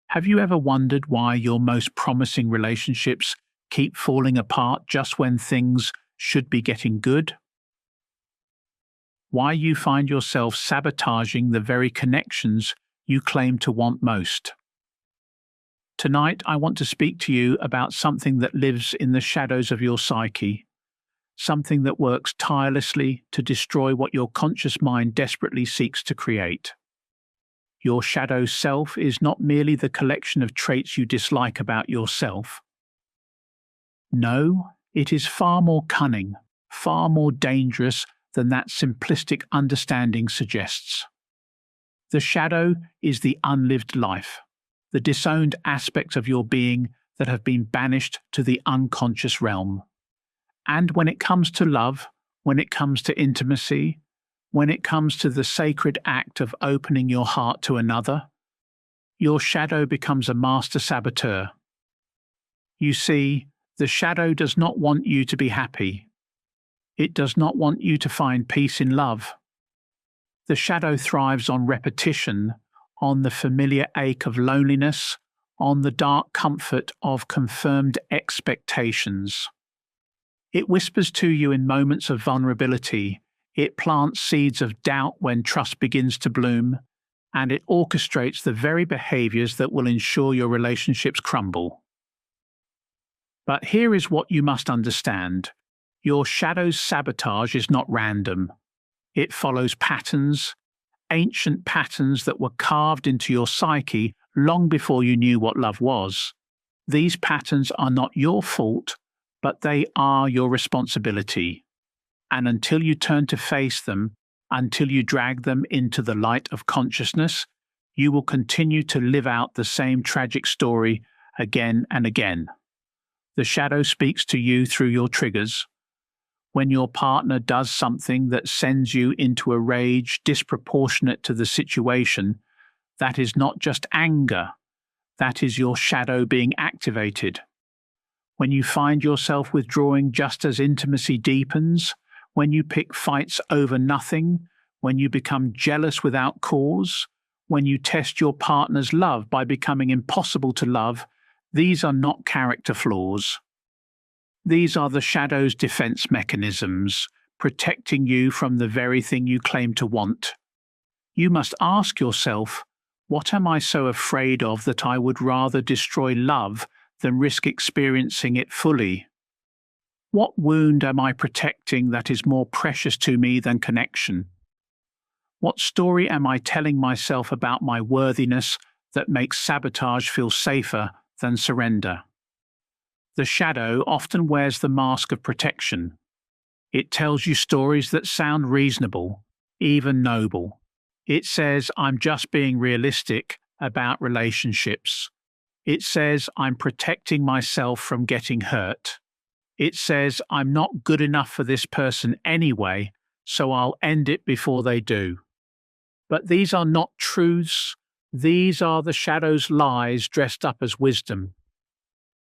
Have you ever wondered why your most promising relationships keep falling apart just when things should be getting good? Why you find yourself sabotaging the very connections you claim to want most? Tonight, I want to speak to you about something that lives in the shadows of your psyche, something that works tirelessly to destroy what your conscious mind desperately seeks to create. Your shadow self is not merely the collection of traits you dislike about yourself. No, it is far more cunning, far more dangerous than that simplistic understanding suggests. The shadow is the unlived life, the disowned aspects of your being that have been banished to the unconscious realm. And when it comes to love, when it comes to intimacy, when it comes to the sacred act of opening your heart to another, your shadow becomes a master saboteur. You see, the shadow does not want you to be happy. It does not want you to find peace in love. The shadow thrives on repetition, on the familiar ache of loneliness, on the dark comfort of confirmed expectations. It whispers to you in moments of vulnerability. It plants seeds of doubt when trust begins to bloom, and it orchestrates the very behaviors that will ensure your relationships crumble. But here is what you must understand. Your shadow's sabotage is not random. It follows patterns, ancient patterns that were carved into your psyche long before you knew what love was. These patterns are not your fault, but they are your responsibility. And until you turn to face them, until you drag them into the light of consciousness, you will continue to live out the same tragic story again and again. The shadow speaks to you through your triggers. When your partner does something that sends you into a rage disproportionate to the situation, that is not just anger, that is your shadow being activated. When you find yourself withdrawing just as intimacy deepens, when you pick fights over nothing, when you become jealous without cause, when you test your partner's love by becoming impossible to love, these are not character flaws. These are the shadow's defense mechanisms, protecting you from the very thing you claim to want. You must ask yourself, what am I so afraid of that I would rather destroy love than risk experiencing it fully? What wound am I protecting that is more precious to me than connection? What story am I telling myself about my worthiness that makes sabotage feel safer than surrender? The shadow often wears the mask of protection. It tells you stories that sound reasonable, even noble. It says, I'm just being realistic about relationships. It says, I'm protecting myself from getting hurt. It says, I'm not good enough for this person anyway, so I'll end it before they do. But these are not truths. These are the shadow's lies dressed up as wisdom.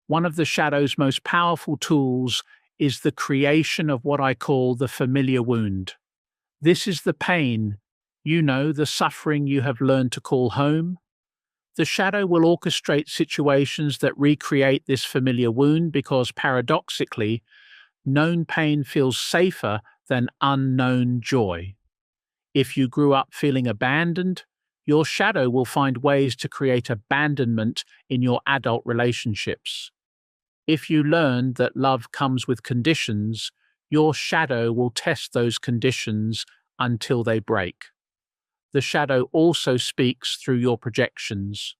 One of the shadow's most powerful tools is the creation of what I call the familiar wound. This is the pain, the suffering you have learned to call home. The shadow will orchestrate situations that recreate this familiar wound because, paradoxically, known pain feels safer than unknown joy. If you grew up feeling abandoned, your shadow will find ways to create abandonment in your adult relationships. If you learned that love comes with conditions, your shadow will test those conditions until they break. The shadow also speaks through your projections.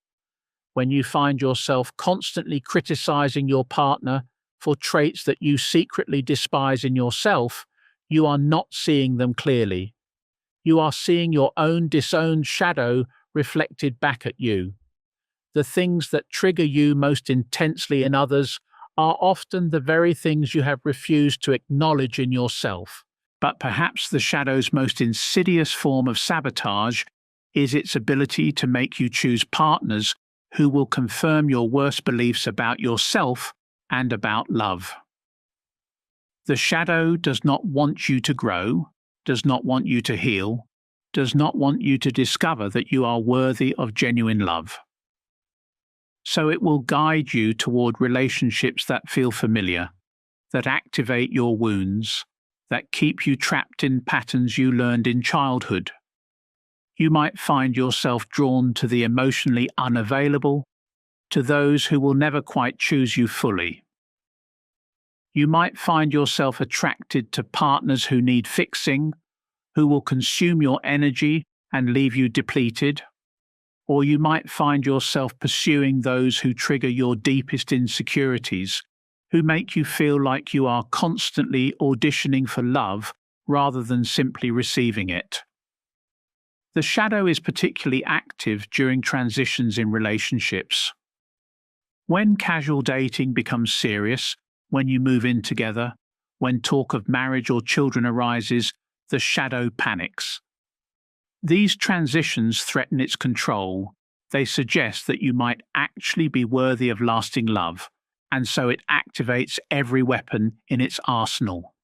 When you find yourself constantly criticizing your partner for traits that you secretly despise in yourself, you are not seeing them clearly. You are seeing your own disowned shadow reflected back at you. The things that trigger you most intensely in others are often the very things you have refused to acknowledge in yourself. But perhaps the shadow's most insidious form of sabotage is its ability to make you choose partners who will confirm your worst beliefs about yourself and about love. The shadow does not want you to grow, does not want you to heal, does not want you to discover that you are worthy of genuine love. So it will guide you toward relationships that feel familiar, that activate your wounds, that keep you trapped in patterns you learned in childhood. You might find yourself drawn to the emotionally unavailable, to those who will never quite choose you fully. You might find yourself attracted to partners who need fixing, who will consume your energy and leave you depleted. Or you might find yourself pursuing those who trigger your deepest insecurities, who make you feel like you are constantly auditioning for love rather than simply receiving it. The shadow is particularly active during transitions in relationships. When casual dating becomes serious, when you move in together, when talk of marriage or children arises, the shadow panics. These transitions threaten its control. They suggest that you might actually be worthy of lasting love, and so it activates every weapon in its arsenal.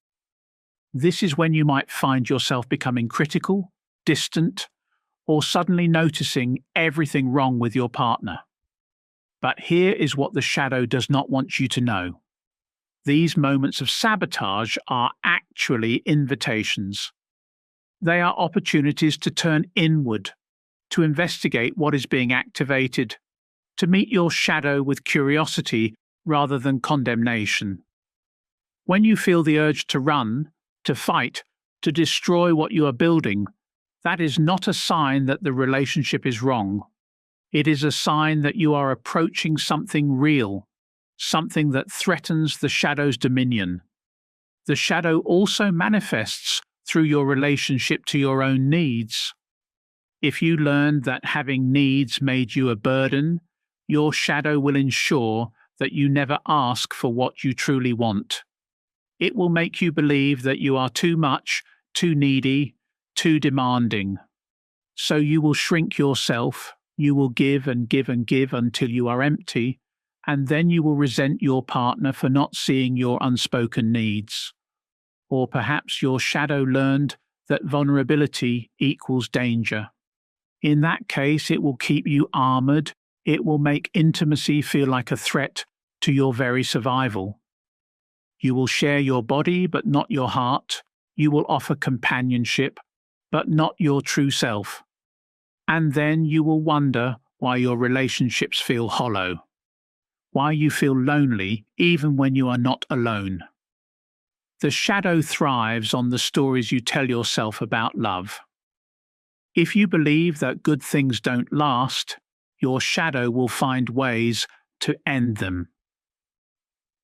This is when you might find yourself becoming critical, distant, or suddenly noticing everything wrong with your partner. But here is what the shadow does not want you to know. These moments of sabotage are actually invitations. They are opportunities to turn inward, to investigate what is being activated, to meet your shadow with curiosity rather than condemnation. When you feel the urge to run, to fight, to destroy what you are building, that is not a sign that the relationship is wrong. It is a sign that you are approaching something real, something that threatens the shadow's dominion. The shadow also manifests through your relationship to your own needs. If you learned that having needs made you a burden, your shadow will ensure that you never ask for what you truly want. It will make you believe that you are too much, too needy, too demanding. So you will shrink yourself, you will give and give and give until you are empty, and then you will resent your partner for not seeing your unspoken needs. Or perhaps your shadow learned that vulnerability equals danger. In that case, it will keep you armored. It will make intimacy feel like a threat to your very survival. You will share your body, but not your heart. You will offer companionship, but not your true self. And then you will wonder why your relationships feel hollow, why you feel lonely even when you are not alone. The shadow thrives on the stories you tell yourself about love. If you believe that good things don't last, your shadow will find ways to end them.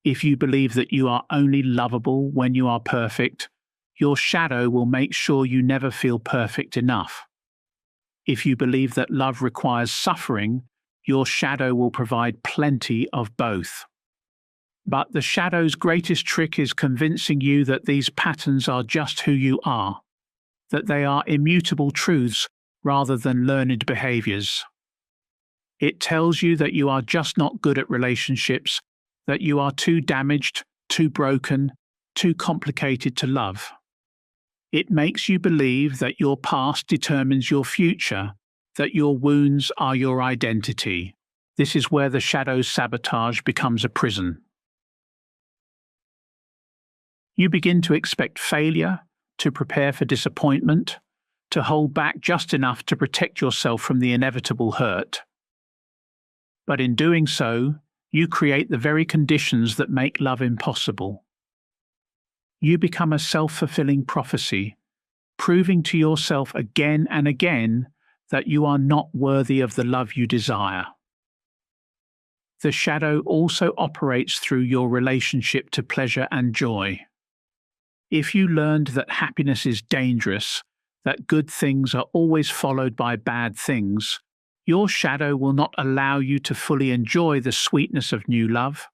If you believe that you are only lovable when you are perfect, your shadow will make sure you never feel perfect enough. If you believe that love requires suffering, your shadow will provide plenty of both. But the shadow's greatest trick is convincing you that these patterns are just who you are, that they are immutable truths rather than learned behaviors. It tells you that you are just not good at relationships, that you are too damaged, too broken, too complicated to love. It makes you believe that your past determines your future, that your wounds are your identity. This is where the shadow's sabotage becomes a prison. You begin to expect failure, to prepare for disappointment, to hold back just enough to protect yourself from the inevitable hurt. But in doing so, you create the very conditions that make love impossible. You become a self-fulfilling prophecy, proving to yourself again and again that you are not worthy of the love you desire. The shadow also operates through your relationship to pleasure and joy. If you learned that happiness is dangerous, that good things are always followed by bad things, your shadow will not allow you to fully enjoy the sweetness of new love.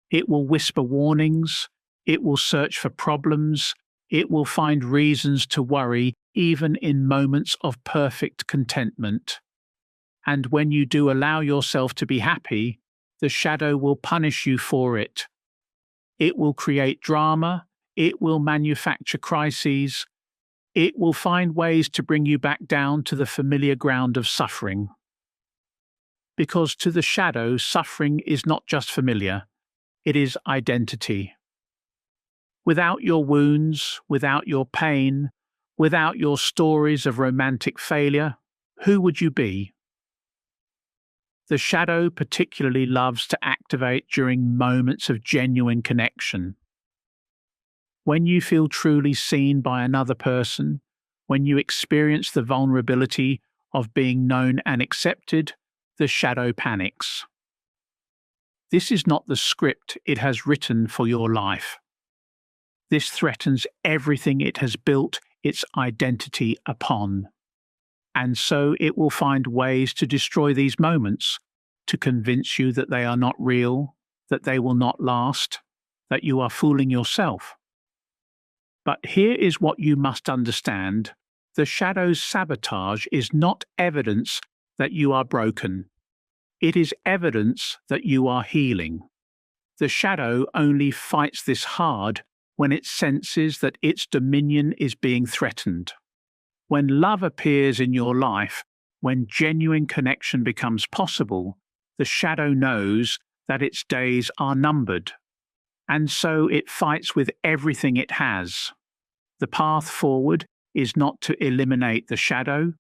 It will whisper warnings, it will search for problems, it will find reasons to worry even in moments of perfect contentment. And when you do allow yourself to be happy, the shadow will punish you for it. It will create drama, it will manufacture crises, it will find ways to bring you back down to the familiar ground of suffering. Because to the shadow, suffering is not just familiar, it is identity. Without your wounds, without your pain, without your stories of romantic failure, who would you be? The shadow particularly loves to activate during moments of genuine connection. When you feel truly seen by another person, when you experience the vulnerability of being known and accepted, the shadow panics. This is not the script it has written for your life. This threatens everything it has built its identity upon. And so it will find ways to destroy these moments, to convince you that they are not real, that they will not last, that you are fooling yourself. But here is what you must understand. The shadow's sabotage is not evidence that you are broken. It is evidence that you are healing. The shadow only fights this hard when it senses that its dominion is being threatened. When love appears in your life, when genuine connection becomes possible, the shadow knows that its days are numbered, and so it fights with everything it has. The path forward is not to eliminate the shadow,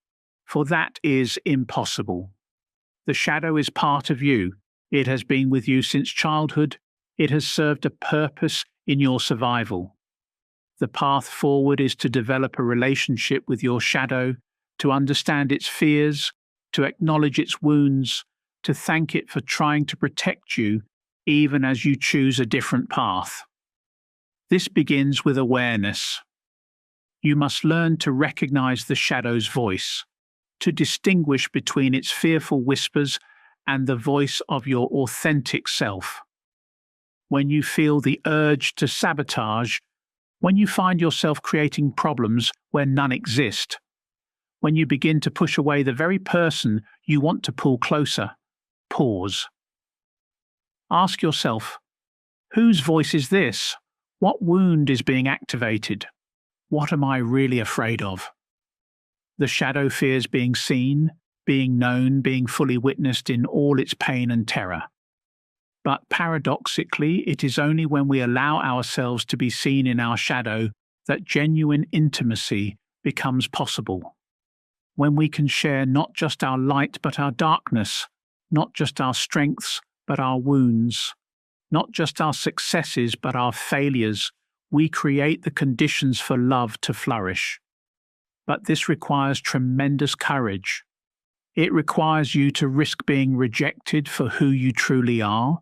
for that is impossible. The shadow is part of you. It has been with you since childhood. It has served a purpose in your survival. The path forward is to develop a relationship with your shadow, to understand its fears, to acknowledge its wounds, to thank it for trying to protect you even as you choose a different path. This begins with awareness. You must learn to recognize the shadow's voice, to distinguish between its fearful whispers and the voice of your authentic self. When you feel the urge to sabotage, when you find yourself creating problems where none exist, when you begin to push away the very person you want to pull closer, pause. Ask yourself, whose voice is this? What wound is being activated? What am I really afraid of? The shadow fears being seen, being known, being fully witnessed in all its pain and terror. But paradoxically, it is only when we allow ourselves to be seen in our shadow that genuine intimacy becomes possible. When we can share not just our light but our darkness, not just our strengths but our wounds, not just our successes but our failures, we create the conditions for love to flourish. But this requires tremendous courage. It requires you to risk being rejected for who you truly are,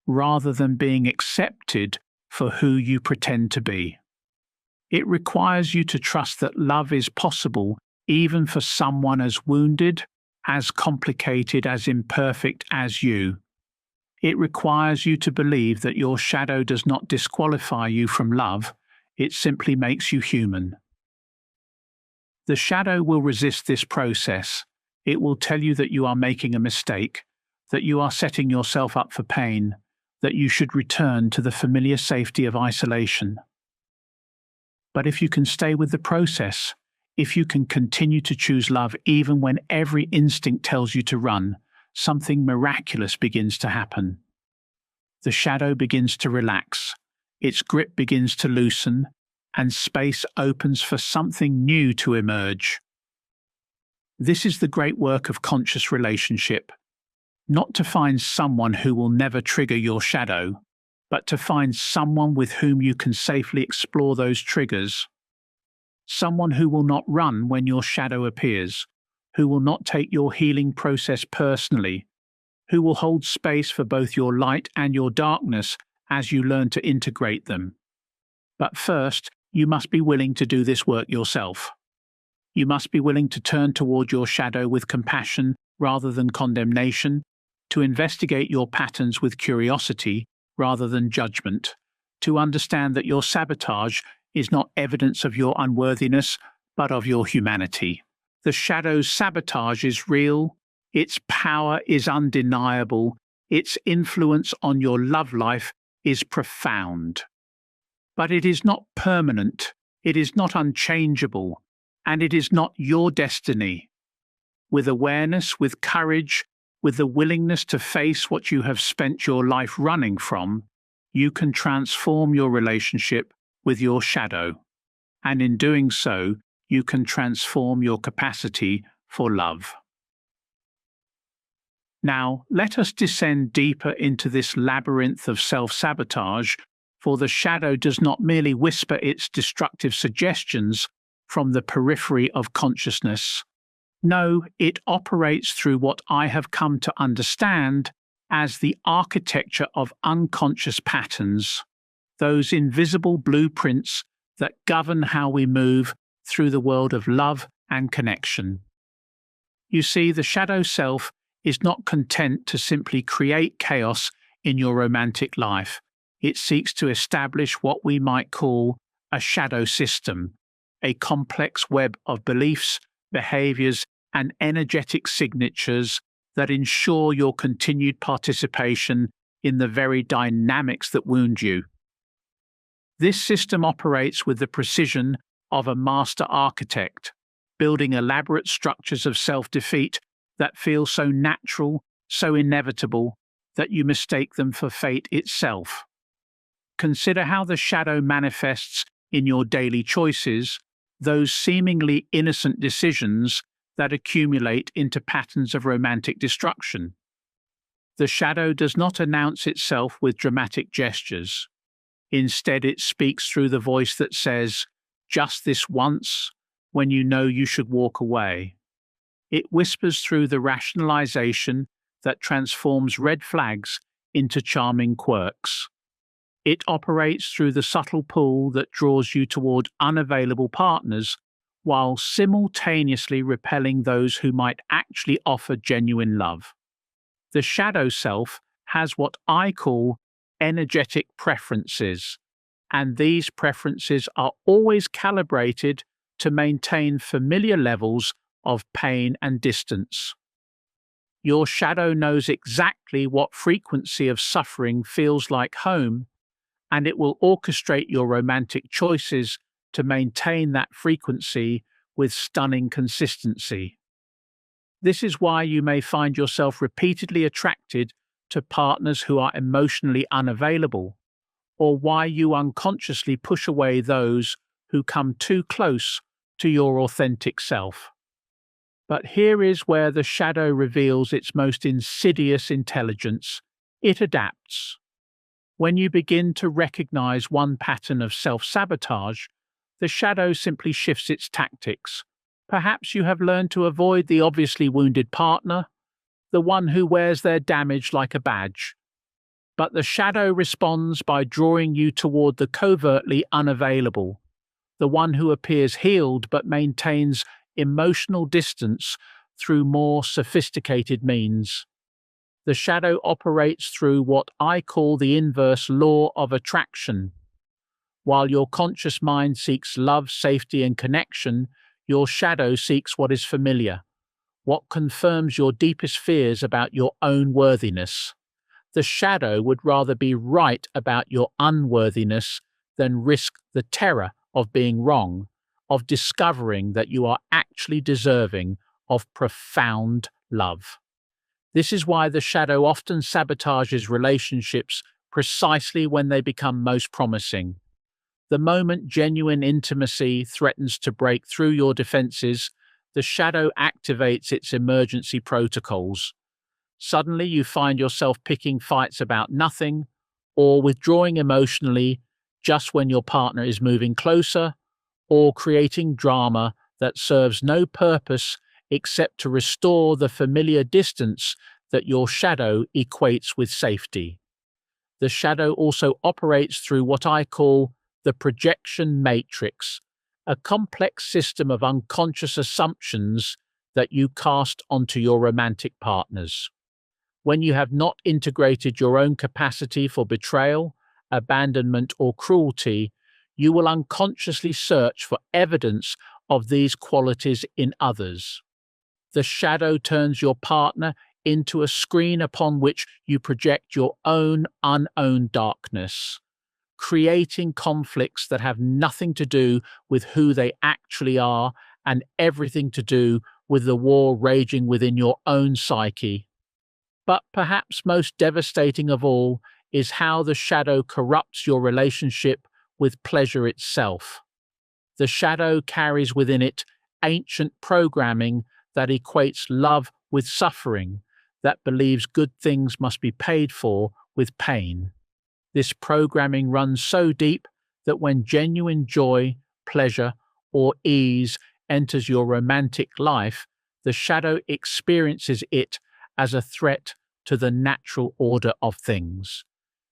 rather than being accepted for who you pretend to be. It requires you to trust that love is possible even for someone as wounded, as complicated, as imperfect as you. It requires you to believe that your shadow does not disqualify you from love, it simply makes you human. The shadow will resist this process. It will tell you that you are making a mistake, that you are setting yourself up for pain, that you should return to the familiar safety of isolation. But if you can stay with the process, if you can continue to choose love even when every instinct tells you to run, something miraculous begins to happen. The shadow begins to relax, its grip begins to loosen, and space opens for something new to emerge. This is the great work of conscious relationship. Not to find someone who will never trigger your shadow, but to find someone with whom you can safely explore those triggers. Someone who will not run when your shadow appears, who will not take your healing process personally, who will hold space for both your light and your darkness as you learn to integrate them. But first, you must be willing to do this work yourself. You must be willing to turn toward your shadow with compassion rather than condemnation, to investigate your patterns with curiosity rather than judgment, to understand that your sabotage is not evidence of your unworthiness, but of your humanity. The shadow's sabotage is real, its power is undeniable, its influence on your love life is profound. But it is not permanent, it is not unchangeable, and it is not your destiny. With awareness, with courage, With the willingness to face what you have spent your life running from, you can transform your relationship with your shadow. And in doing so, you can transform your capacity for love. Now, let us descend deeper into this labyrinth of self-sabotage, for the shadow does not merely whisper its destructive suggestions from the periphery of consciousness. No, it operates through what I have come to understand as the architecture of unconscious patterns, those invisible blueprints that govern how we move through the world of love and connection. You see, the shadow self is not content to simply create chaos in your romantic life. It seeks to establish what we might call a shadow system, a complex web of beliefs, behaviors, and energetic signatures that ensure your continued participation in the very dynamics that wound you. This system operates with the precision of a master architect, building elaborate structures of self-defeat that feel so natural, so inevitable, that you mistake them for fate itself. Consider how the shadow manifests in your daily choices, those seemingly innocent decisions that accumulate into patterns of romantic destruction. The shadow does not announce itself with dramatic gestures. Instead, it speaks through the voice that says, "Just this once," when you know you should walk away. It whispers through the rationalization that transforms red flags into charming quirks. It operates through the subtle pull that draws you toward unavailable partners while simultaneously repelling those who might actually offer genuine love. The shadow self has what I call energetic preferences, and these preferences are always calibrated to maintain familiar levels of pain and distance. Your shadow knows exactly what frequency of suffering feels like home, and it will orchestrate your romantic choices to maintain that frequency with stunning consistency. This is why you may find yourself repeatedly attracted to partners who are emotionally unavailable, or why you unconsciously push away those who come too close to your authentic self. But here is where the shadow reveals its most insidious intelligence. It adapts. When you begin to recognize one pattern of self-sabotage, the shadow simply shifts its tactics. Perhaps you have learned to avoid the obviously wounded partner, the one who wears their damage like a badge. But the shadow responds by drawing you toward the covertly unavailable, the one who appears healed but maintains emotional distance through more sophisticated means. The shadow operates through what I call the inverse law of attraction. While your conscious mind seeks love, safety, and connection, your shadow seeks what is familiar, what confirms your deepest fears about your own worthiness. The shadow would rather be right about your unworthiness than risk the terror of being wrong, of discovering that you are actually deserving of profound love. This is why the shadow often sabotages relationships precisely when they become most promising. The moment genuine intimacy threatens to break through your defenses, the shadow activates its emergency protocols. Suddenly you find yourself picking fights about nothing, or withdrawing emotionally just when your partner is moving closer, or creating drama that serves no purpose except to restore the familiar distance that your shadow equates with safety. The shadow also operates through what I call the projection matrix, a complex system of unconscious assumptions that you cast onto your romantic partners. When you have not integrated your own capacity for betrayal, abandonment, or cruelty, you will unconsciously search for evidence of these qualities in others. The shadow turns your partner into a screen upon which you project your own unowned darkness, creating conflicts that have nothing to do with who they actually are and everything to do with the war raging within your own psyche. But perhaps most devastating of all is how the shadow corrupts your relationship with pleasure itself. The shadow carries within it ancient programming that equates love with suffering, that believes good things must be paid for with pain. This programming runs so deep that when genuine joy, pleasure, or ease enters your romantic life, the shadow experiences it as a threat to the natural order of things.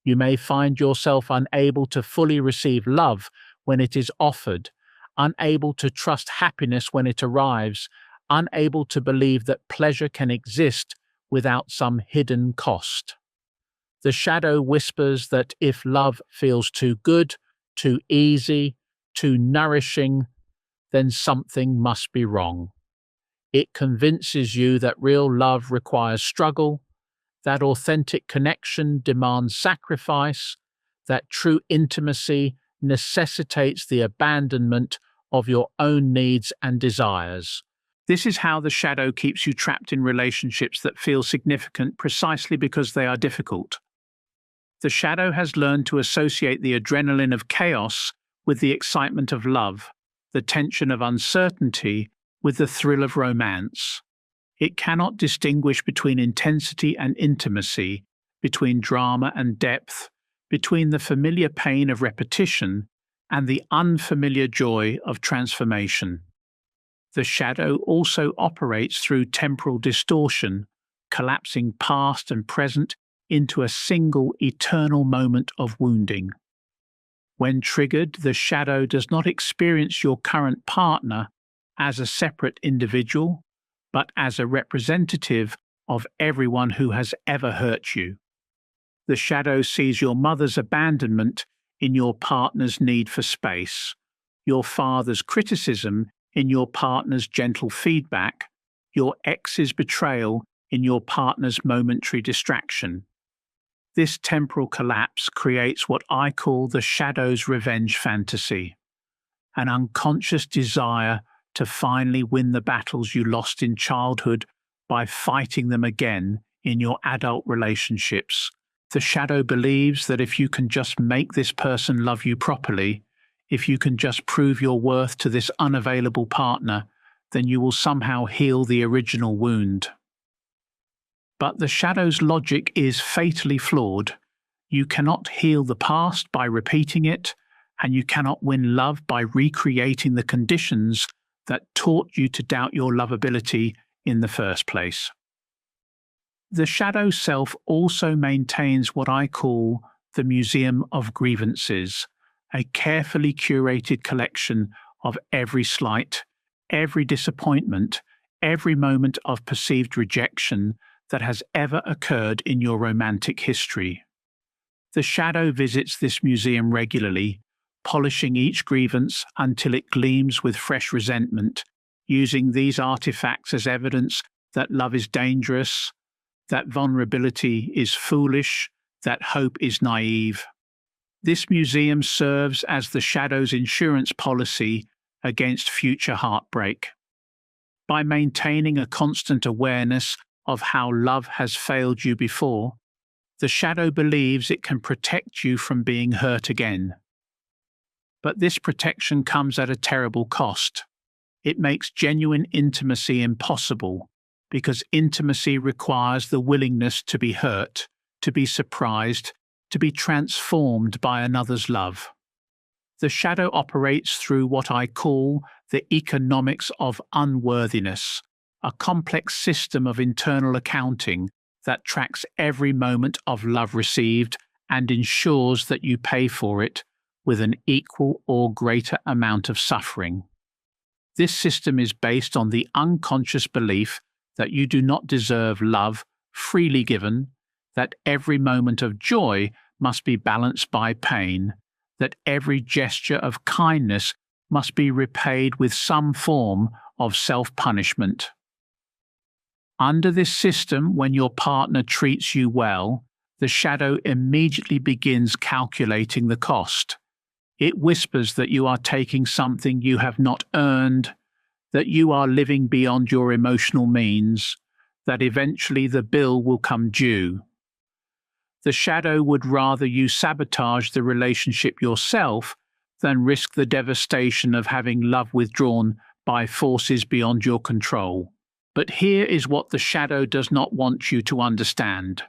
You may find yourself unable to fully receive love when it is offered, unable to trust happiness when it arrives, unable to believe that pleasure can exist without some hidden cost. The shadow whispers that if love feels too good, too easy, too nourishing, then something must be wrong. It convinces you that real love requires struggle, that authentic connection demands sacrifice, that true intimacy necessitates the abandonment of your own needs and desires. This is how the shadow keeps you trapped in relationships that feel significant precisely because they are difficult. The shadow has learned to associate the adrenaline of chaos with the excitement of love, the tension of uncertainty with the thrill of romance. It cannot distinguish between intensity and intimacy, between drama and depth, between the familiar pain of repetition and the unfamiliar joy of transformation. The shadow also operates through temporal distortion, collapsing past and present into a single eternal moment of wounding. When triggered, the shadow does not experience your current partner as a separate individual, but as a representative of everyone who has ever hurt you. The shadow sees your mother's abandonment in your partner's need for space, your father's criticism in your partner's gentle feedback, your ex's betrayal in your partner's momentary distraction. This temporal collapse creates what I call the shadow's revenge fantasy, an unconscious desire to finally win the battles you lost in childhood by fighting them again in your adult relationships. The shadow believes that if you can just make this person love you properly, if you can just prove your worth to this unavailable partner, then you will somehow heal the original wound. But the shadow's logic is fatally flawed. You cannot heal the past by repeating it, and you cannot win love by recreating the conditions that taught you to doubt your lovability in the first place. The shadow self also maintains what I call the Museum of Grievances, a carefully curated collection of every slight, every disappointment, every moment of perceived rejection that has ever occurred in your romantic history. The shadow visits this museum regularly, polishing each grievance until it gleams with fresh resentment, using these artifacts as evidence that love is dangerous, that vulnerability is foolish, that hope is naive. This museum serves as the shadow's insurance policy against future heartbreak. By maintaining a constant awareness of how love has failed you before, the shadow believes it can protect you from being hurt again. But this protection comes at a terrible cost. It makes genuine intimacy impossible, because intimacy requires the willingness to be hurt, to be surprised, to be transformed by another's love. The shadow operates through what I call the economics of unworthiness, a complex system of internal accounting that tracks every moment of love received and ensures that you pay for it with an equal or greater amount of suffering. This system is based on the unconscious belief that you do not deserve love freely given, that every moment of joy must be balanced by pain, that every gesture of kindness must be repaid with some form of self-punishment. Under this system, when your partner treats you well, the shadow immediately begins calculating the cost. It whispers that you are taking something you have not earned, that you are living beyond your emotional means, that eventually the bill will come due. The shadow would rather you sabotage the relationship yourself than risk the devastation of having love withdrawn by forces beyond your control. But here is what the shadow does not want you to understand.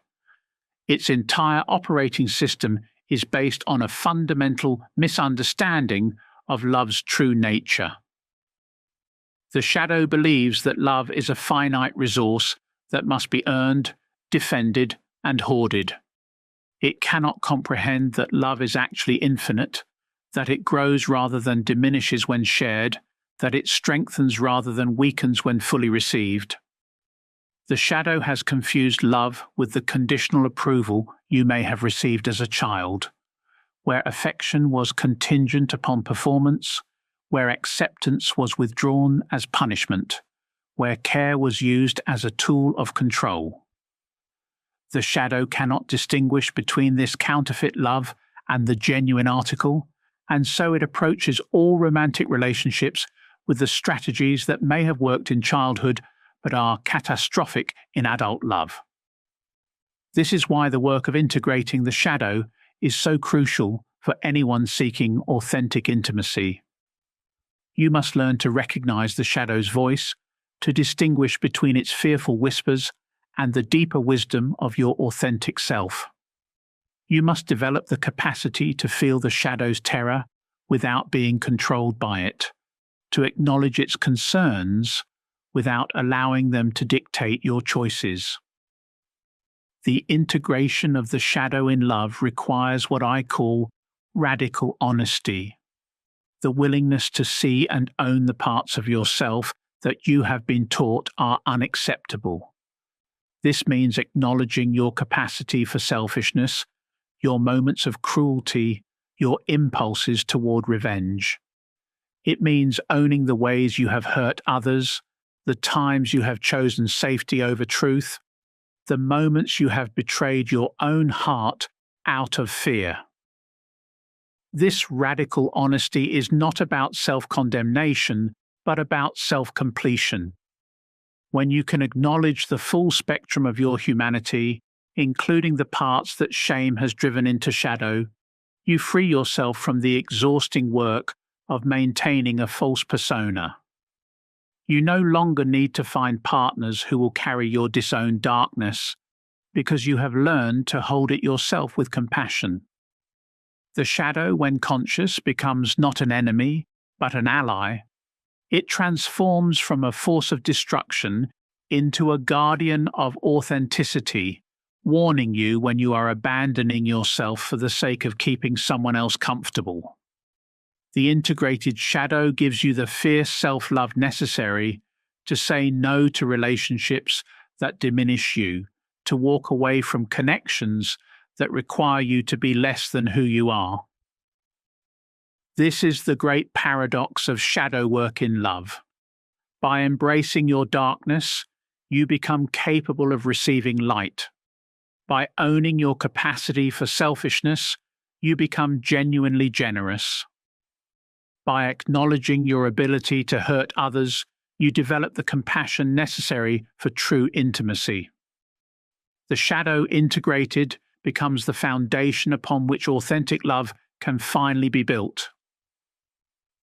Its entire operating system is based on a fundamental misunderstanding of love's true nature. The shadow believes that love is a finite resource that must be earned, defended, and hoarded. It cannot comprehend that love is actually infinite, that it grows rather than diminishes when shared, that it strengthens rather than weakens when fully received. The shadow has confused love with the conditional approval you may have received as a child, where affection was contingent upon performance, where acceptance was withdrawn as punishment, where care was used as a tool of control. The shadow cannot distinguish between this counterfeit love and the genuine article, and so it approaches all romantic relationships with the strategies that may have worked in childhood but are catastrophic in adult love. This is why the work of integrating the shadow is so crucial for anyone seeking authentic intimacy. You must learn to recognize the shadow's voice, to distinguish between its fearful whispers and the deeper wisdom of your authentic self. You must develop the capacity to feel the shadow's terror without being controlled by it, to acknowledge its concerns without allowing them to dictate your choices. The integration of the shadow in love requires what I call radical honesty, the willingness to see and own the parts of yourself that you have been taught are unacceptable. This means acknowledging your capacity for selfishness, your moments of cruelty, your impulses toward revenge. It means owning the ways you have hurt others, the times you have chosen safety over truth, the moments you have betrayed your own heart out of fear. This radical honesty is not about self-condemnation, but about self-completion. When you can acknowledge the full spectrum of your humanity, including the parts that shame has driven into shadow, you free yourself from the exhausting work of maintaining a false persona. You no longer need to find partners who will carry your disowned darkness, because you have learned to hold it yourself with compassion. The shadow, when conscious, becomes not an enemy, but an ally. It transforms from a force of destruction into a guardian of authenticity, warning you when you are abandoning yourself for the sake of keeping someone else comfortable. The integrated shadow gives you the fierce self-love necessary to say no to relationships that diminish you, to walk away from connections that require you to be less than who you are. This is the great paradox of shadow work in love. By embracing your darkness, you become capable of receiving light. By owning your capacity for selfishness, you become genuinely generous. By acknowledging your ability to hurt others, you develop the compassion necessary for true intimacy. The shadow integrated becomes the foundation upon which authentic love can finally be built.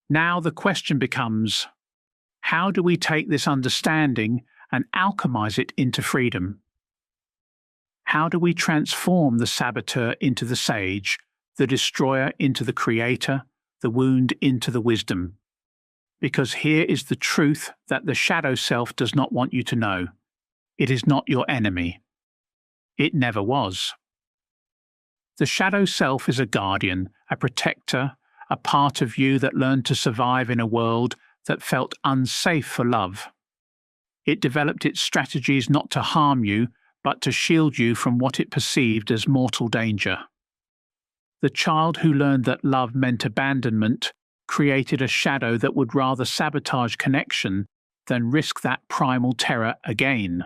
Now the question becomes, how do we take this understanding and alchemize it into freedom? How do we transform the saboteur into the sage, the destroyer into the creator, the wound into the wisdom? Because here is the truth that the shadow self does not want you to know. It is not your enemy. It never was. The shadow self is a guardian, a protector, a part of you that learned to survive in a world that felt unsafe for love. It developed its strategies not to harm you, but to shield you from what it perceived as mortal danger. The child who learned that love meant abandonment created a shadow that would rather sabotage connection than risk that primal terror again.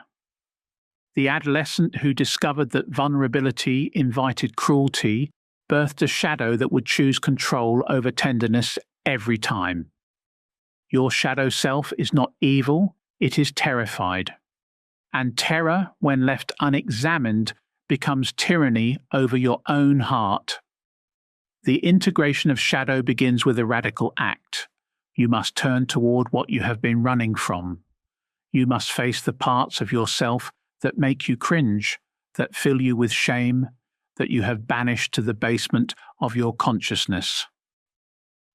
The adolescent who discovered that vulnerability invited cruelty birthed a shadow that would choose control over tenderness every time. Your shadow self is not evil, it is terrified. and terror, when left unexamined, becomes tyranny over your own heart. The integration of shadow begins with a radical act. You must turn toward what you have been running from. You must face the parts of yourself that make you cringe, that fill you with shame, that you have banished to the basement of your consciousness.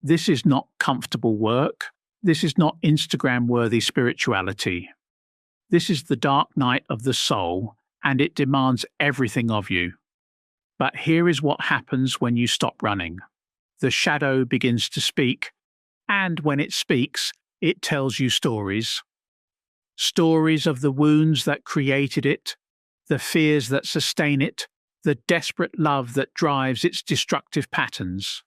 This is not comfortable work. This is not Instagram-worthy spirituality. This is the dark night of the soul, and it demands everything of you. But here is what happens when you stop running. The shadow begins to speak, and when it speaks, it tells you stories. Stories of the wounds that created it, the fears that sustain it, the desperate love that drives its destructive patterns.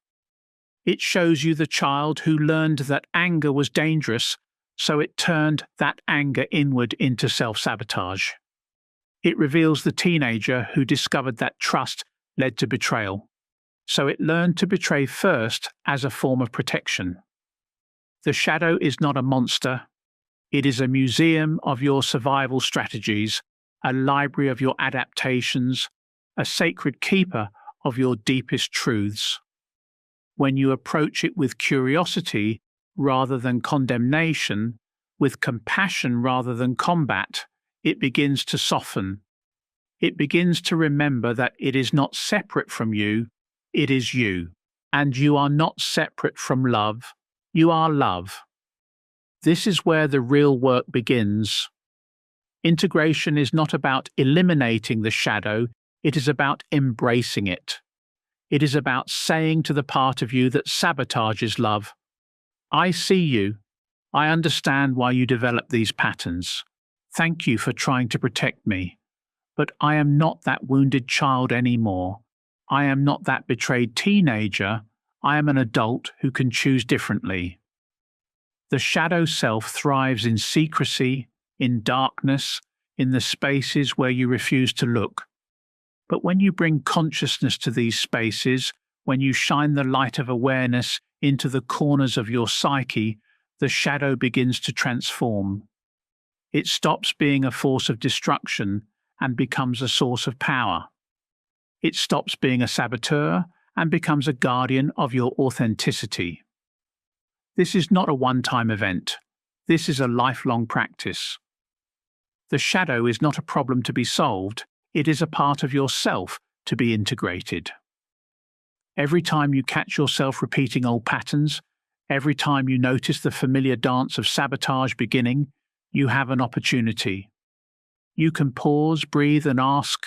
It shows you the child who learned that anger was dangerous, so it turned that anger inward into self-sabotage. It reveals the teenager who discovered that trust led to betrayal, so it learned to betray first as a form of protection. The shadow is not a monster. It is a museum of your survival strategies, a library of your adaptations, a sacred keeper of your deepest truths. When you approach it with curiosity rather than condemnation, with compassion rather than combat, it begins to soften. It begins to remember that it is not separate from you, it is you. And you are not separate from love, you are love. This is where the real work begins. Integration is not about eliminating the shadow, it is about embracing it. It is about saying to the part of you that sabotages love, I see you. I understand why you develop these patterns. Thank you for trying to protect me. But I am not that wounded child anymore. I am not that betrayed teenager. I am an adult who can choose differently. The shadow self thrives in secrecy, in darkness, in the spaces where you refuse to look. But when you bring consciousness to these spaces, when you shine the light of awareness into the corners of your psyche, the shadow begins to transform. It stops being a force of destruction and becomes a source of power. It stops being a saboteur and becomes a guardian of your authenticity. This is not a one-time event. This is a lifelong practice. The shadow is not a problem to be solved. It is a part of yourself to be integrated. Every time you catch yourself repeating old patterns, every time you notice the familiar dance of sabotage beginning, you have an opportunity. You can pause, breathe, and ask,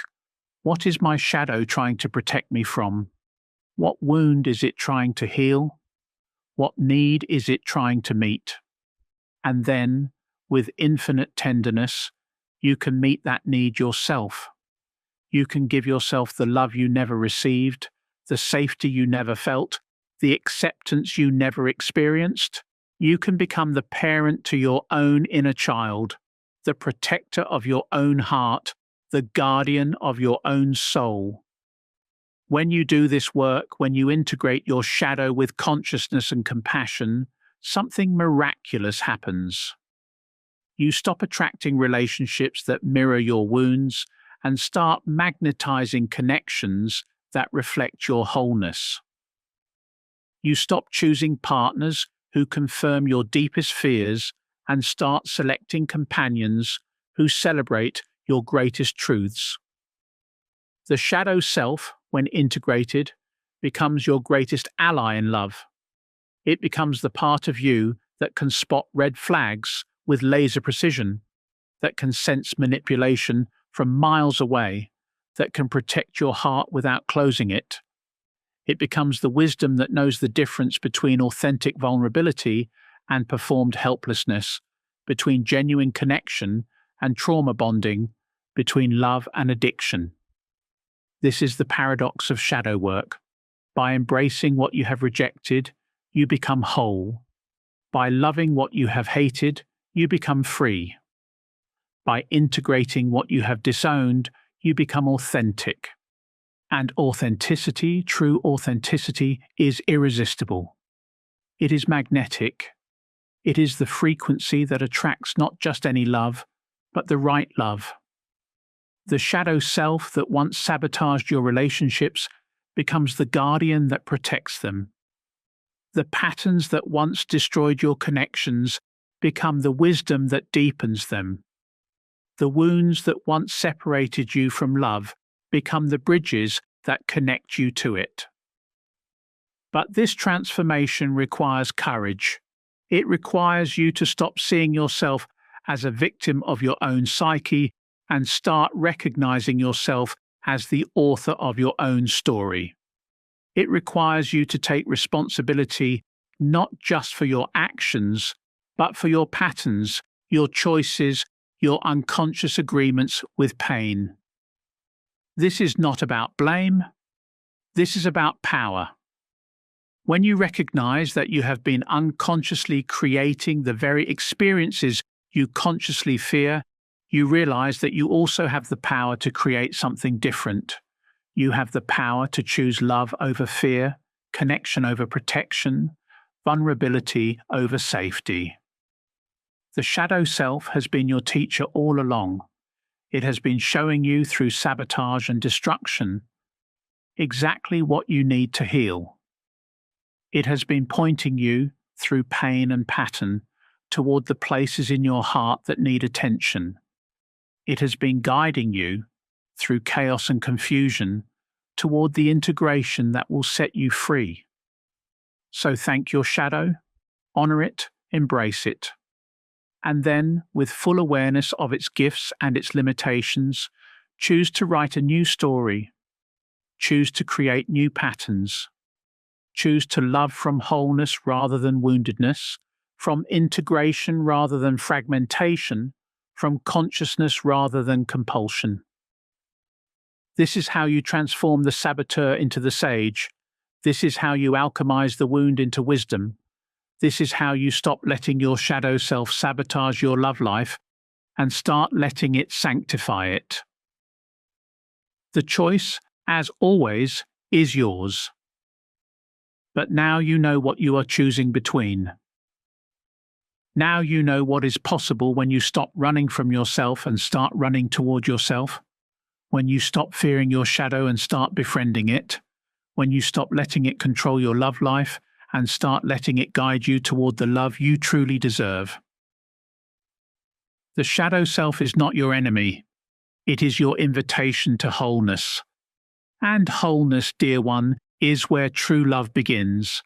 what is my shadow trying to protect me from? What wound is it trying to heal? What need is it trying to meet? And then, with infinite tenderness, you can meet that need yourself. You can give yourself the love you never received, the safety you never felt, the acceptance you never experienced. You can become the parent to your own inner child, the protector of your own heart, the guardian of your own soul. When you do this work, when you integrate your shadow with consciousness and compassion, something miraculous happens. You stop attracting relationships that mirror your wounds and start magnetizing connections that reflect your wholeness. You stop choosing partners who confirm your deepest fears and start selecting companions who celebrate your greatest truths. The shadow self, when integrated, becomes your greatest ally in love. It becomes the part of you that can spot red flags with laser precision, that can sense manipulation from miles away, that can protect your heart without closing it. It becomes the wisdom that knows the difference between authentic vulnerability and performed helplessness, between genuine connection and trauma bonding, between love and addiction. This is the paradox of shadow work. By embracing what you have rejected, you become whole. By loving what you have hated, you become free. By integrating what you have disowned, you become authentic. And authenticity, true authenticity, is irresistible. It is magnetic. It is the frequency that attracts not just any love, but the right love. The shadow self that once sabotaged your relationships becomes the guardian that protects them. The patterns that once destroyed your connections become the wisdom that deepens them. The wounds that once separated you from love become the bridges that connect you to it. But this transformation requires courage. It requires you to stop seeing yourself as a victim of your own psyche and start recognizing yourself as the author of your own story. It requires you to take responsibility not just for your actions, but for your patterns, your choices, your unconscious agreements with pain. This is not about blame. This is about power. When you recognize that you have been unconsciously creating the very experiences you consciously fear, you realize that you also have the power to create something different. You have the power to choose love over fear, connection over protection, vulnerability over safety. The shadow self has been your teacher all along. It has been showing you through sabotage and destruction exactly what you need to heal. It has been pointing you, through pain and pattern, toward the places in your heart that need attention. It has been guiding you, through chaos and confusion, toward the integration that will set you free. So thank your shadow, honor it, embrace it. And then, with full awareness of its gifts and its limitations, choose to write a new story. Choose to create new patterns. Choose to love from wholeness rather than woundedness, from integration rather than fragmentation, from consciousness rather than compulsion. This is how you transform the saboteur into the sage. This is how you alchemize the wound into wisdom. This is how you stop letting your shadow self sabotage your love life and start letting it sanctify it. The choice, as always, is yours. But now you know what you are choosing between. Now you know what is possible when you stop running from yourself and start running toward yourself. When you stop fearing your shadow and start befriending it. When you stop letting it control your love life and start letting it guide you toward the love you truly deserve. The shadow self is not your enemy. It is your invitation to wholeness. And wholeness, dear one, is where true love begins.